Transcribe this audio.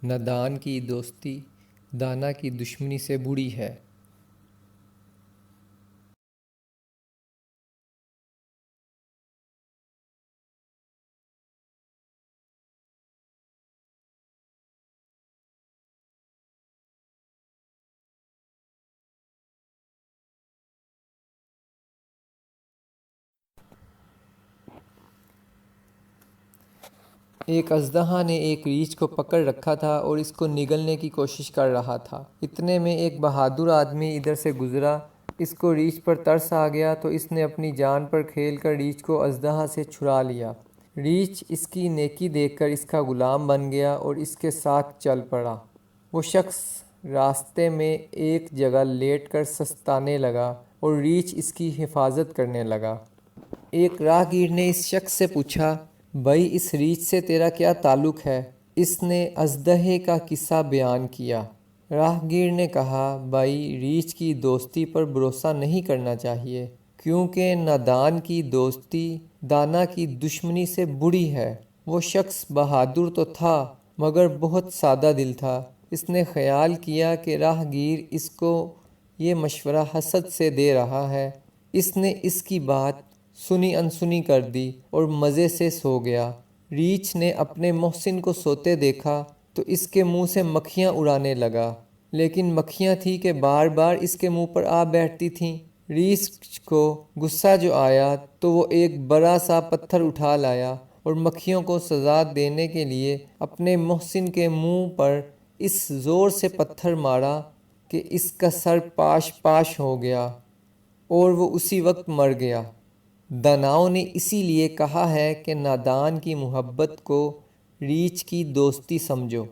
نادان کی دوستی دانا کی دشمنی سے بری ہے۔ ایک اژدہا نے ایک ریچھ کو پکڑ رکھا تھا اور اس کو نگلنے کی کوشش کر رہا تھا۔ اتنے میں ایک بہادر آدمی ادھر سے گزرا۔ اس کو ریچھ پر ترس آ گیا تو اس نے اپنی جان پر کھیل کر ریچھ کو اژدہا سے چھڑا لیا۔ ریچھ اس کی نیکی دیکھ کر اس کا غلام بن گیا اور اس کے ساتھ چل پڑا۔ وہ شخص راستے میں ایک جگہ لیٹ کر سستانے لگا اور ریچھ اس کی حفاظت کرنے لگا۔ ایک راہگیر نے اس شخص سے پوچھا، بھائی اس ریچھ سے تیرا کیا تعلق ہے؟ اس نے اژدہے کا قصہ بیان کیا۔ راہگیر نے کہا، بھائی ریچھ کی دوستی پر بھروسہ نہیں کرنا چاہیے، کیونکہ نادان کی دوستی دانا کی دشمنی سے بری ہے۔ وہ شخص بہادر تو تھا مگر بہت سادہ دل تھا۔ اس نے خیال کیا کہ راہگیر اس کو یہ مشورہ حسد سے دے رہا ہے۔ اس نے اس کی بات سنی انسنی کر دی اور مزے سے سو گیا۔ ریچھ نے اپنے محسن کو سوتے دیکھا تو اس کے منہ سے مکھیاں اڑانے لگا، لیکن مکھیاں تھیں کہ بار بار اس کے منہ پر آ بیٹھتی تھیں۔ ریچھ کو غصہ جو آیا تو وہ ایک بڑا سا پتھر اٹھا لایا اور مکھیوں کو سزا دینے کے لیے اپنے محسن کے منہ پر اس زور سے پتھر مارا کہ اس کا سر پاش پاش ہو گیا اور وہ اسی وقت مر گیا۔ داناؤں نے اسی لیے کہا ہے کہ نادان کی محبت کو ریچھ کی دوستی سمجھو۔